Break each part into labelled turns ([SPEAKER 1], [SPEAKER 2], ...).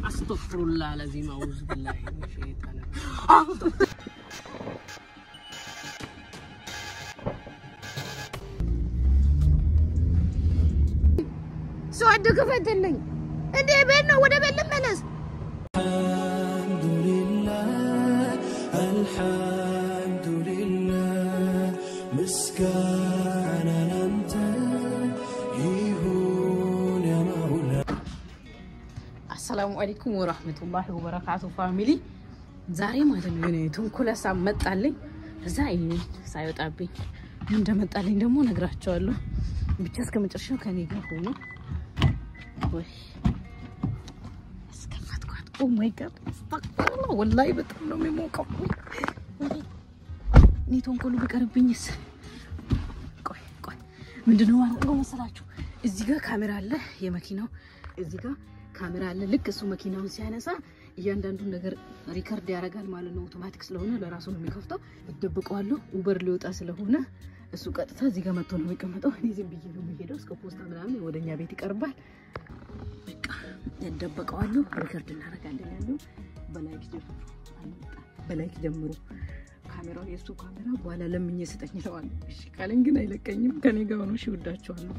[SPEAKER 1] أستغفر الله العظيم أعوذ بالله من الشيطان سعد كفتلኝ እንዴ ቤት ነው ወደ ቤት ልመለስ الحمد لله مسكانا أنت يهون يا مولا السلام عليكم ورحمة الله وبركاته فاميلي ዛሬ ማለት ነው የኔቱን ኩለሳ መጣልኝ ዛይ ሳይወጣብኝ እንደመጣልኝ ደግሞ ነግራቸዋለሁ ብቻ እስከ መጨረሻው ከኔ ጋር ሆኖ ወይ እስከፋትኳት ኦ ማይ ጋድ አስተግፍሩላህ ወላሂ በጣም ነው የሚሞቀው ኔቱን ኩሉ ቢቀርብኝስ ቆይ ምንድነው አድርገው መሰላችሁ እዚህ ጋር ካሜራ አለ የመኪናው እዚህ ጋር ካሜራ አለ ልክ እሱ መኪናውን ሲያነሳ እያንዳንዱ ነገር ሪከርድ ያደርጋል ማለት ነው አውቶማቲክ ስለሆነ ለራሱ ነው የሚከፍተው ይደብቀዋለሁ ኡበር ሊወጣ ስለሆነ እሱ ቀጥታ እዚህ ጋር መጥቶ ነው የሚቀመጠው እኔ ዝም ብዬ ነው የሚሄደው እስከ ፖስታ ምናምን ወደኛ ቤት ይቀርባል በቃ ይደብቀዋለሁ ሪከርድ እናደርጋለን ያለው በላይክ ጀምሩ ካሜራው የሱ ካሜራ በኋላ ለምኜ ስጠኝ ይለዋል እሺ ካለን ግን አይለቀኝም ከኔ ጋር ሆኖ እሺ ወዳቸዋለሁ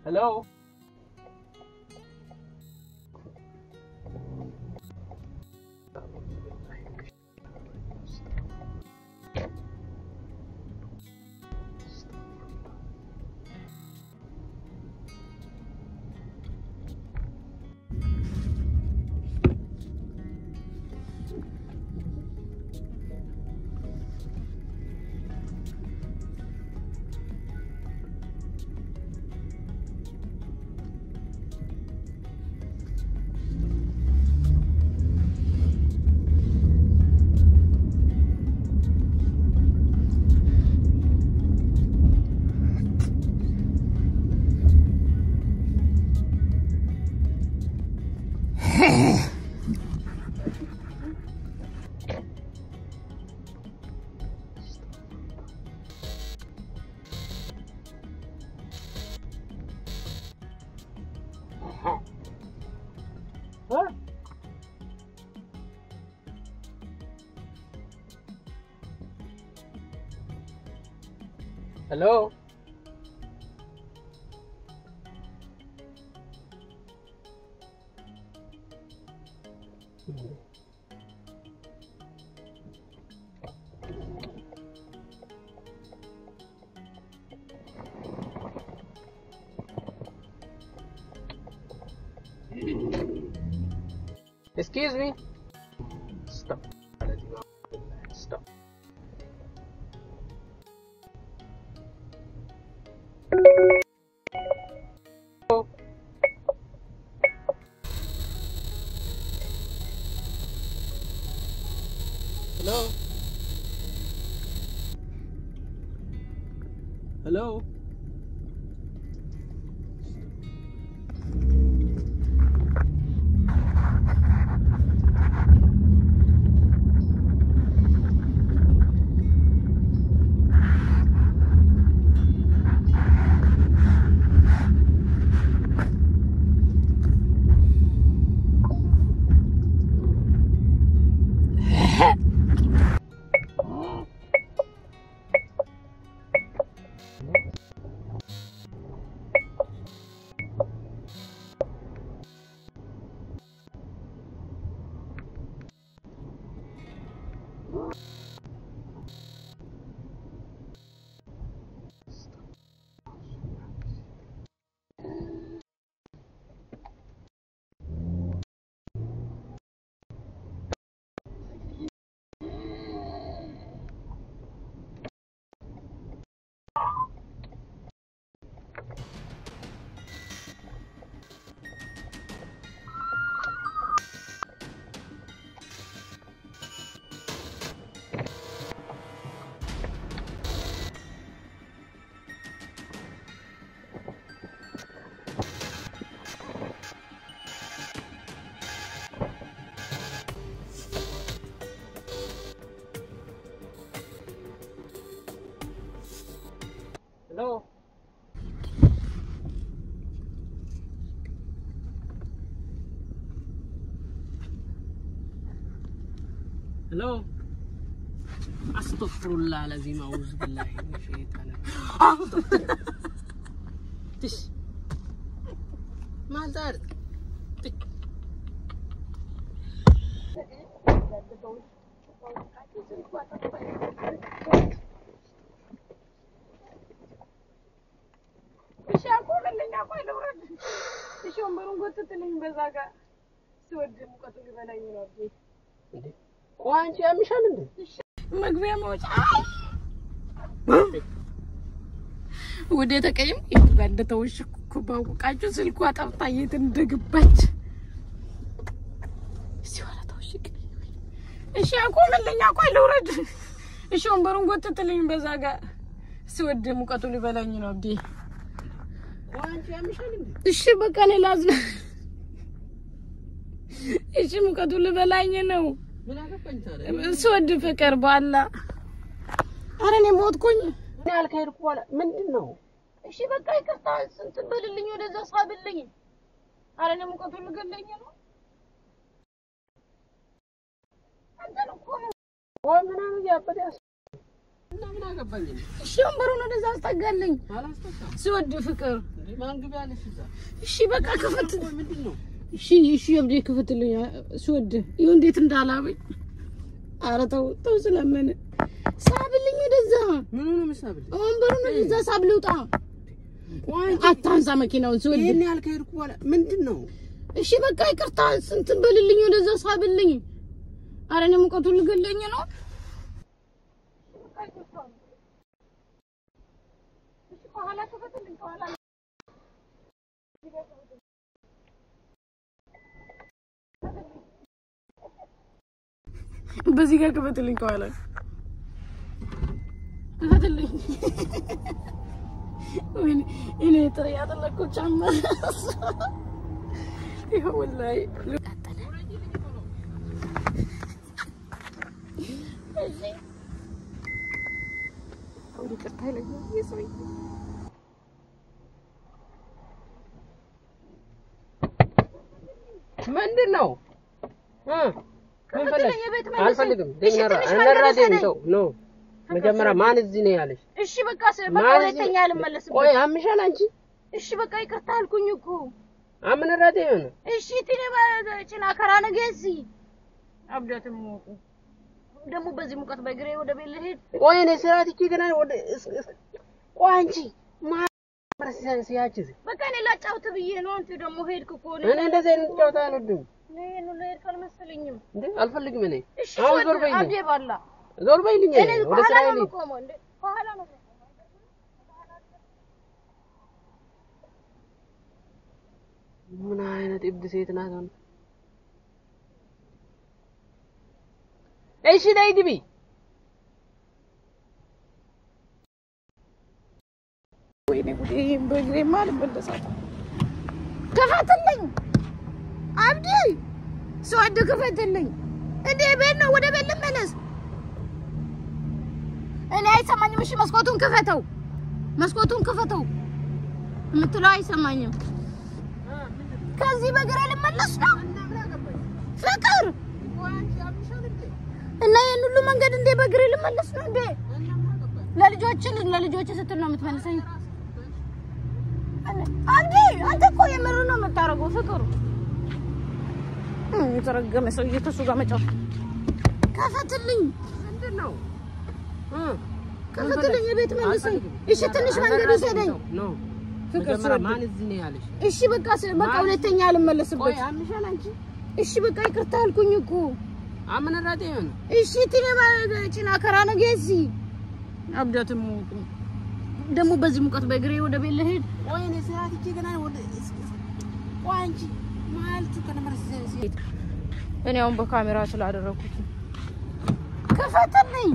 [SPEAKER 1] Hello
[SPEAKER 2] Hello? Excuse me. Stop. Stop. Hello? Hello? Hello? Hello? Astaghfirullah alazim, a'udhu billahi minash shaitanir rajim. Tish. Mazar. Tish. እሺ ወንበሩን ጎትተልኝ በዛ ጋር ሲወድ ሙቀቱ ሊበላኝ ነው እንዴ ቋንጭ ያምሻል እንዴ መግቢያ መውጫ ወደ ተቀይም ይባደተውሽ ኩባውቃችሁ ስልኳ ጠፍታ የት እንደገባች ሲወራ ተውሽቅ እሺ አቆምልኝ አቆይ ልውረድ እሺ ወንበሩን ጎትተልኝ በዛ ጋር ሲወድ ሙቀቱ ሊበላኝ ነው እንዴ ቋንጭ ያምሻል እንዴ እሺ በቃ እኔ ላዝና እሺ ሙቀቱ ሊበላኝ ነው ምን አገባኝ ታዲያ ሲወድ ፍቅር ባላ አረ እኔ ሞትኩኝ እኔ አልከሄድኩ በኋላ ምንድነው እሺ በቃ ይቅርታ ስንት በልልኝ ወደዛ ሳብልኝ አረ እኔ ሙቀቱ ሊገለኝ ነው አንተ ነው ወይ ምናምን ያበዳስ እና ምን አገባኝ እሺ ወንበሩን ወደዛ አስጠጋልኝ አላስጠጋም ሲወድ ፍቅር ማን ግብ ያለሽ እዛ እሺ በቃ ክፈት ምንድነው እሺ ይብዲ ክፈትልኝ ሲወድ ይው እንዴት እንዳላበኝ አረ ተው ስለምን ሳብልኝ ወደዛ ምን ነው መሳብል ወንበሩን ወደዛ ሳብልውጣ አታንሳ መኪናውን ሲወድ እኔ ያልከሄድኩ በኋላ ምንድነው እሺ በቃ ይቅርታ ስንት በልልኝ ወደዛ ሳብልኝ አረ እኔ ሙቀቱ ልገለኝ ነው እሺ ከኋላ ክፈትልኝ ከኋላ በዚህ ጋር ክፈትልኝ ከኋላ ክፈትልኝ ወይኔ እኔ ጥሪ ያጠለኩ ጫማ ይሄ ወላሂ እሺ አውሪ ቅርታ ይለኝ ይሰይ ምንድነው ምን ፈለግ አልፈልግም ደምራ አነራደም ተው ኖ መጀመሪያ ማን እዚህ ነው ያለሽ?
[SPEAKER 1] እሺ በቃ በቃ ሁለተኛ አልመለስም።
[SPEAKER 2] ቆይ አምሻል አንቺ።
[SPEAKER 1] እሺ በቃ ይቅርታ አልኩኝ እኮ
[SPEAKER 2] አምን ረዴ ነው።
[SPEAKER 1] እሺ ትኔ ጭና ከራነ ገዚ አብዳትም ሞቁ ደግሞ በዚህ ሙቀት በእግሬ ወደ ቤት ልሄድ።
[SPEAKER 2] ቆይ እኔ ስራት እቺ ገና ወደ ቆይ አንቺ ማርሰን ሲያችዝ
[SPEAKER 1] በቃ እኔ ላጫውት ብዬ ነው። አንተ ደግሞ ሄድክ እኮ ነው።
[SPEAKER 2] እኔ እንደዚህ አይነት ጫውታ አልወድም።
[SPEAKER 1] እኔ ልሄድ ካልመሰለኝም
[SPEAKER 2] እንዴ አልፈልግም እኔ።
[SPEAKER 1] እሺ አሁን ዞር በይልኝ። አብዴ ባላ
[SPEAKER 2] ዞር በይልኝ። ወደ ስራዬ ልሂድ።
[SPEAKER 1] ከኋላ ነው
[SPEAKER 2] ምን አይነት እብድ ሴት ናት? እሺ ነይ ግቢ።
[SPEAKER 1] ወይኔ ጉዴ በእግሬ ማልመለሳት። ክፈትልኝ አብዲ ስወድ ክፈትልኝ። እንዴ ቤት ነው ወደ ቤት ልመለስ። እኔ አይሰማኝም። እሺ መስኮቱን ክፈተው፣ መስኮቱን ክፈተው የምትለው አይሰማኝም። ከዚህ በእግሬ ልመለስ ነው ፍቅር እና ይሄን ሁሉ መንገድ እንደ በእግሬ ልመለስ ነው እንዴ? ለልጆች ስትል ነው የምትመልሰኝ? አንዴ አንተ እኮ የምር ነው የምታረገው ፍቅር። የተረገመ ሰው እየተሱ ጋር መጫወት። ከፈትልኝ።
[SPEAKER 2] ምንድነው?
[SPEAKER 1] ከፈትልኝ የቤት መልሰኝ። እሺ ትንሽ መንገድ ወሰደኝ።
[SPEAKER 2] ነው ፍቅር ማን እዚህ ነው ያለሽ?
[SPEAKER 1] እሺ በቃ ሁለተኛ አልመለስበት።
[SPEAKER 2] ቆይ አምሻል አንቺ።
[SPEAKER 1] እሺ በቃ ይቅርታ አልኩኝ እኮ
[SPEAKER 2] አምን ረዴ ነው።
[SPEAKER 1] እሺ ትኔ ጭና ከራነ ገዚ አብዳትም ሞቁ ደግሞ በዚህ ሙቀት በእግሬ ወደ ቤት ልሄድ።
[SPEAKER 2] ቆይ እኔ ስራት እቺ ገና ወደ ቆይ አንቺ ማልቱ ከነመርሰን ሲት
[SPEAKER 1] እኔ አሁን በካሜራ ስላደረኩት ከፈተልኝ።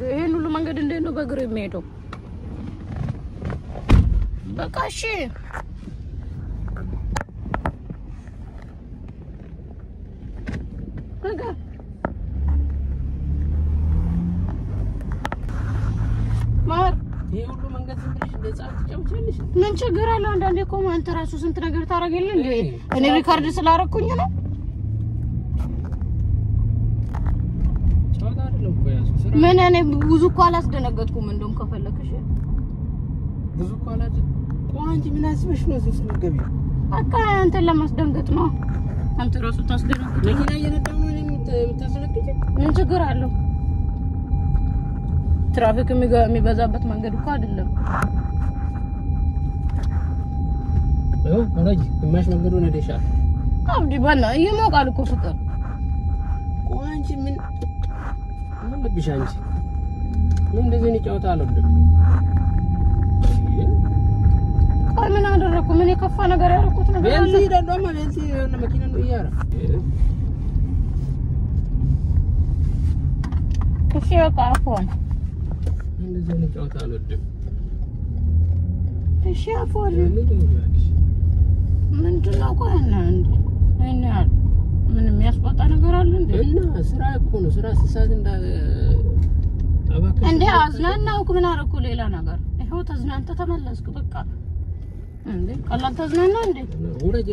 [SPEAKER 1] ይሄን ሁሉ መንገድ እንዴት ነው በእግሬ የሚሄደው? በቃ እሺ በቃ ማር
[SPEAKER 2] ይሄ ሁሉ መንገድ ዝም ብለሽ እንደጻፍ ትጫውቻለሽ።
[SPEAKER 1] ምን ችግር አለ? አንዳንዴ እኮ አንተ ራሱ ስንት ነገር ታረጋለህ እንዴ? እኔ ሪካርድ ስላረኩኝ ነው።
[SPEAKER 2] ጫውታ አይደለም እኮ ያሱ ስራ።
[SPEAKER 1] ምን እኔ ብዙ እኮ አላስደነገጥኩም። እንደውም ከፈለክሽ
[SPEAKER 2] ብዙ እኮ አላጅ። ቆይ አንቺ ምን አስበሽ ነው እዚህ ውስጥ የምትገቢው?
[SPEAKER 1] በቃ አንተን ለማስደንገጥ ነው። አንተ ራሱ ታስደነግጥ።
[SPEAKER 2] መኪና እየነዳሁ ነው የምታስደነግጪ?
[SPEAKER 1] ምን ችግር አለው? ትራፊክ የሚበዛበት መንገድ እኮ አይደለም።
[SPEAKER 2] ወራጅ ግማሽ መንገዱን ሄደሻል።
[SPEAKER 1] አብዲ ባና ይሞቃል እኮ ፍቅር።
[SPEAKER 2] ቆይ አንቺ ምን ልብሽ አንቺ? ምን እንደዚህ ነው ጫውታ አልወድም።
[SPEAKER 1] ቆይ ምን አደረኩ? ምን የከፋ ነገር ያደረኩት ነገር አለ?
[SPEAKER 2] ቤንዚ ደዶማ ቤንዚ የሆነ መኪና ነው እያረ
[SPEAKER 1] እሺ በቃ አፎን
[SPEAKER 2] እንደዚህ ነው ጫውታ አልወድም።
[SPEAKER 1] እሺ አፎን ምንድነው? ቆይ እና ምን የሚያስቆጣ ነገር አለ እንዴ?
[SPEAKER 2] እና ስራ እኮ ነው። ስራ ሲሳት አባከሽ
[SPEAKER 1] እንዴ አዝናናውክ? ምን አደረኩ ሌላ ነገር? ይሄው ተዝናንተ ተመለስክ በቃ። እንዴ ቀላል ተዝናና እንዴ?
[SPEAKER 2] ወረጃ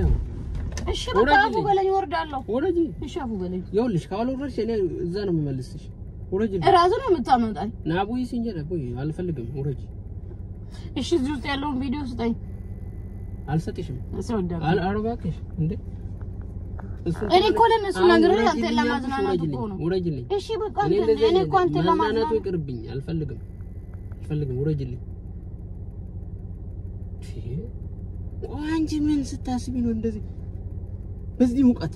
[SPEAKER 1] እሺ በቃ አፉ በለኝ ወርዳለሁ።
[SPEAKER 2] ወረጂ
[SPEAKER 1] እሺ አፉ በለኝ።
[SPEAKER 2] ይኸውልሽ ካልወረድሽ እኔ እዛ ነው የምመልስሽ። ወረጂ
[SPEAKER 1] እራሱ ነው የምታመጣኝ።
[SPEAKER 2] ናቡይ ሲንጀራ ቆይ አልፈልግም። ወረጂ
[SPEAKER 1] እሺ እዚህ ውስጥ ያለውን ቪዲዮ ስጠኝ።
[SPEAKER 2] አልሰጥሽም።
[SPEAKER 1] ሰውዳ
[SPEAKER 2] አረባክሽ እንዴ
[SPEAKER 1] እኔ እኮ ለነሱ ነገር አንተ ለማዝናናት እኮ ነው።
[SPEAKER 2] ወረጂልኝ።
[SPEAKER 1] እሺ በቃ እኔ እኮ አንተ ለማዝናናት
[SPEAKER 2] ይቅርብኝ። አልፈልግም። ወረጂልኝ። ቆይ አንቺ ምን ስታስቢ ነው እንደዚህ በዚህ ሙቀት?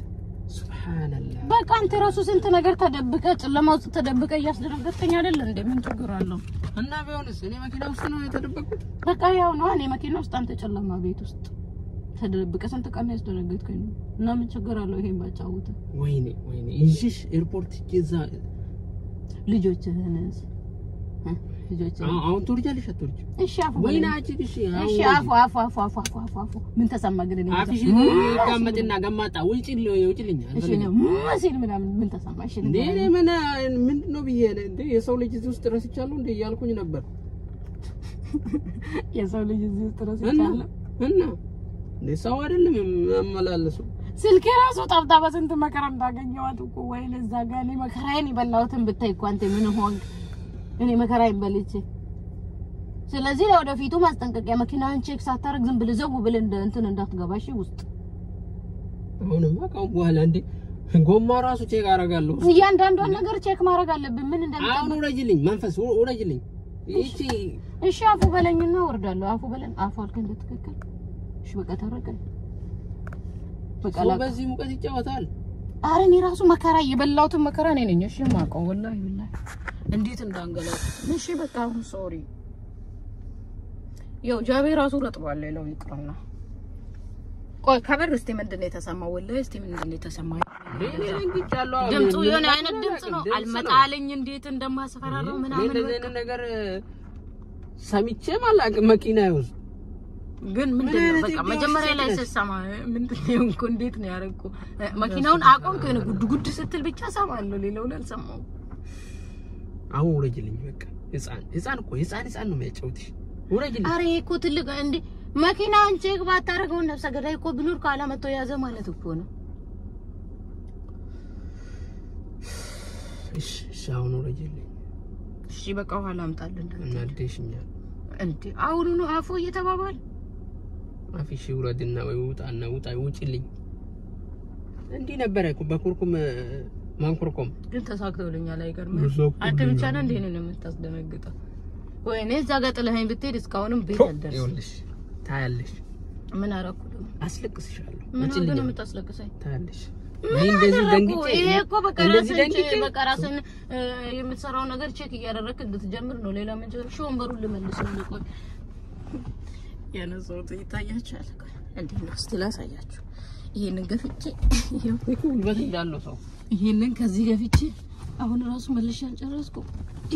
[SPEAKER 2] ሱብሃንአላህ።
[SPEAKER 1] በቃ አንተ ራሱ ስንት ነገር ተደብቀ ጨለማ ውስጥ ተደብቀ እያስደነገጥከኝ አይደል እንዴ? ምን ችግር አለው?
[SPEAKER 2] እና ቢሆንስ እኔ መኪና ውስጥ ነው የተደበቅኩት።
[SPEAKER 1] በቃ ያው ነው እኔ መኪና ውስጥ አንተ ጨለማ ቤት ውስጥ ተደብቀ ስንት ቀን ያስደነገጥከኝ ነው። እና ምን ችግር አለው ይሄን ባጫውተ?
[SPEAKER 2] ወይኔ ይሽሽ ኤርፖርት ጌዛ
[SPEAKER 1] ልጆችህንስ
[SPEAKER 2] አሁን ትወርጃለሽ አትወርጂ?
[SPEAKER 1] እሺ አፉ
[SPEAKER 2] ወይኔ አንቺ እሺ
[SPEAKER 1] አፉ ምን ተሰማህ? ግን
[SPEAKER 2] አፍሽ ጋመጥና ገማጣ ውጪልኝ።
[SPEAKER 1] እሺ ነው ማሲል ምናምን ምን ተሰማህ? እሺ
[SPEAKER 2] እንዴ ምንድነው ብዬ እንዴ የሰው ልጅ እዚህ ውስጥ ረስቻለሁ እንዴ እያልኩኝ ነበር።
[SPEAKER 1] የሰው ልጅ እዚህ ውስጥ ረስቻለሁ
[SPEAKER 2] እና ሰው አይደለም የሚያመላልሱ ስልኬ ራሱ ጠፍታ በስንት መከራም ታገኘዋት እኮ ወይ ለዛ ጋር እኔ መከራዬን ይበላውትን ብታይ እኮ አንተ ምን ሆንክ እኔ መከራዬን በልቼ ስለዚህ ለወደፊቱ ማስጠንቀቂያ መኪናን ቼክ ሳታረግ ዝም ብለህ ዘው ብለህ እንትን እንዳትገባሽ ውስጥ
[SPEAKER 3] አሁንማ ካው በኋላ እንዴ ጎማ ራሱ ቼክ አረጋለሁ
[SPEAKER 2] እያንዳንዷን ነገር ቼክ ማድረግ አለብን ምን እንደምታ
[SPEAKER 3] አሁን ወረጅልኝ መንፈስ ወረጅልኝ
[SPEAKER 2] እሺ አፉ በለኝና ወርዳለሁ አፉ በለን አፉ አልከን በትክክል እሺ በቃ ተረከኝ በቃ
[SPEAKER 3] በዚህ ሙቀት ይጫወታል
[SPEAKER 2] አረ እኔ ራሱ መከራ የበላውትን መከራ ነኝ እሺ ማቀው ወላሂ እንዴት እንዳንገለው እሺ በቃ አሁን ሶሪ ያው ጃቤ ራሱ ረጥቧል ሌላው ይቅርና ቆይ ከበር እስቲ ምንድነው የተሰማው ወላሂ እስቲ ምንድነው የተሰማው ድምፁ የሆነ አይነት ድምጽ ነው አልመጣልኝ እንዴት እንደማስፈራራው ምናምን
[SPEAKER 3] ነገር ሰሚቼ ማላቅ መኪና ይውስ
[SPEAKER 2] ግን ምንድነው በቃ መጀመሪያ ላይ ተሰማ ምንድነው እንኮ እንዴት ነው ያረኩ መኪናውን አቆም ከነ ጉድ ስትል ብቻ ሰማለሁ ሌላውን አልሰማው
[SPEAKER 3] አሁን ወረጅልኝ በቃ ህፃን እኮ ህፃን ነው የሚያጨውትሽ ወረጅልኝ
[SPEAKER 2] አሬ እኮ ትልቅ እንዴ መኪናውን ቼክ ባታረገው ነፍሰ ገዳይ እኮ ብኑር ካላ መጥቶ ያዘ ማለት እኮ ነው
[SPEAKER 3] እሺ አሁን ወረጅልኝ
[SPEAKER 2] እሺ በቃ ኋላ አምጣልን
[SPEAKER 3] እናልደሽኛል
[SPEAKER 2] እንዴ አሁን ነው አፉ እየተባባል
[SPEAKER 3] አፍሽ ውረድና ወይ ውጪልኝ እንዴ ነበር እኮ በኩርኩም ማንኩርኩም
[SPEAKER 2] ግን ተሳክቶልኛል አይገርም አንተ ብቻ ነህ እንዴ ነው የምታስደነግጠው ወይኔ እዛ ጋር ጥለኸኝ ብትሄድ እስካሁንም ቤት አልደረስም
[SPEAKER 3] ይኸውልሽ ታያለሽ
[SPEAKER 2] ምን አረኩ ደግሞ
[SPEAKER 3] አስለቅስሻለሁ
[SPEAKER 2] ምን ነው የምታስለቅሰኝ
[SPEAKER 3] ታያለሽ እንደዚህ ደንግጬ
[SPEAKER 2] ይሄ እኮ በቃ ራስን የምትሰራው ነገር ቼክ እያደረክ እንድትጀምር ነው ሌላ ምን ጀምር ሾምበሩን ልመልስ ነው ቆይ ያነሰው ይታያችኋል እንዴ ነው እስቲ ላሳያችሁ ይሄንን ገፍቼ ይሄው
[SPEAKER 3] ጉልበት እንዳለው ሰው
[SPEAKER 2] ይሄንን ከዚህ ገፍቼ አሁን ራሱ መልሼ አልጨረስኩ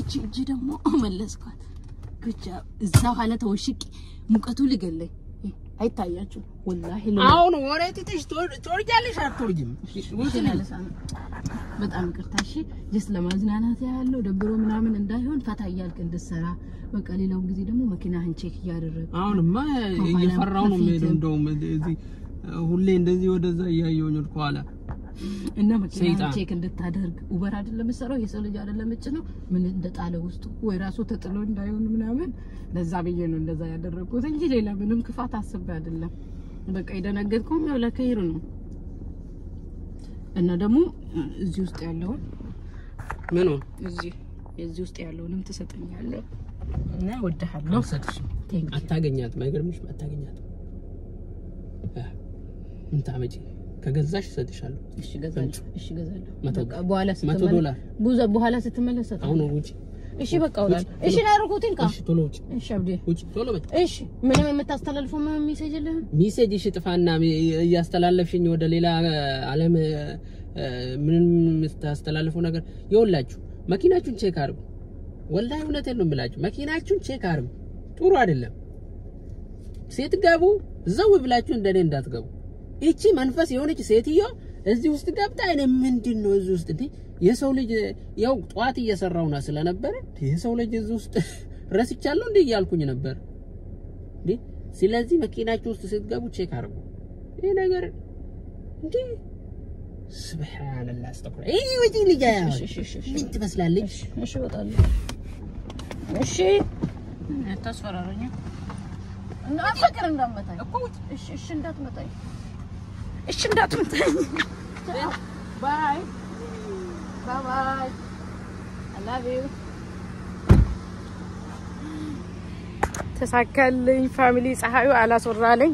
[SPEAKER 2] እጂ ደግሞ መለስኳት ግጫ እዛ ኋላ ተወሽቂ ሙቀቱ ሊገለኝ አይታያችሁ ወላሂ
[SPEAKER 3] አሁን ወሬትሽ ቶርጃለሽ አትወርጂም
[SPEAKER 2] በጣም ቅርታሽ ጀስ ለማዝናናት ያለው ደብሮ ምናምን እንዳይሆን ፈታ ያልክ እንድሰራ በቃ ሌላው ጊዜ ደግሞ መኪናህን ቼክ ያደረግ
[SPEAKER 3] አሁንማ እየፈራው ነው እንደውም እዚህ ሁሌ እንደዚህ ወደዛ ያያየውኝ ኋላ
[SPEAKER 2] እና መኪናህን ቼክ እንድታደርግ ኡበር አይደለም ሰራው የሰው ልጅ አይደለም እጭ ነው ምን እንደጣለ ውስጥ ወይ ራሱ ተጥሎ እንዳይሆን ምናምን ለዛ በየ ነው እንደዛ ያደረኩት እንጂ ሌላ ምንም ክፋት አስቤ አይደለም በቃ ይደነገጥኩም ያው ለከይር ነው እና ደግሞ እዚህ ውስጥ ያለው
[SPEAKER 3] ምን ነው
[SPEAKER 2] እዚህ ውስጥ ያለውንም ተሰጠኛለህ እና ወደሃለሁ
[SPEAKER 3] አታገኛት ማይገርምሽ አታገኛት እንት አመጪ ከገዛሽ ሰጥሻለሁ
[SPEAKER 2] እሺ ገዛለሁ በቃ
[SPEAKER 3] $100
[SPEAKER 2] ስትመለስ
[SPEAKER 3] አሁን ውጪ
[SPEAKER 2] እሺ በቃ ወላሂ እሺ ናርኩቲን ካ
[SPEAKER 3] እሺ ቶሎ ውጪ
[SPEAKER 2] እሺ አብዲ
[SPEAKER 3] ውጪ ቶሎ በቃ
[SPEAKER 2] እሺ ምንም የምታስተላልፈው ሜሴጅ የለህም
[SPEAKER 3] ሜሴጅሽ ጥፋና እያስተላለፍሽኝ ወደ ሌላ ዓለም ምንም የምታስተላልፈው ነገር ይወላችሁ መኪናችሁን ቼክ አርጉ ወላሂ እውነቴን ነው የምላችሁ መኪናችሁን ቼክ አርጉ ጥሩ አይደለም ሴት ጋቡ ዘው ብላችሁ እንደኔ እንዳትገቡ እቺ መንፈስ የሆነች ሴትዮ እዚህ ውስጥ ገብታ አይነ ምንድነው እዚህ ውስጥ እንዴ የሰው ልጅ ያው ጧት እየሰራውና ስለነበረ የሰው ልጅ እዚህ ውስጥ ረስቻለሁ እንዴ ያልኩኝ ነበር እንዴ ስለዚህ መኪናችሁ ውስጥ ስትገቡ ቼክ አርጉ ይሄ ነገር እንዴ ሱብሃንአላህ አስተግፍር እይ ወጂ ልጅ ምን ትመስላለች
[SPEAKER 2] እሺ ወጣለ እሺ ተስፈራራኛ እና ፍቅር እንዳመጣኝ እኮ እሺ እንዳትመጣኝ እሺ እንዳትመጣኝ ባይ ባይ I love you ተሳካልኝ ፋሚሊ ፀሐዩ አላስወራለኝ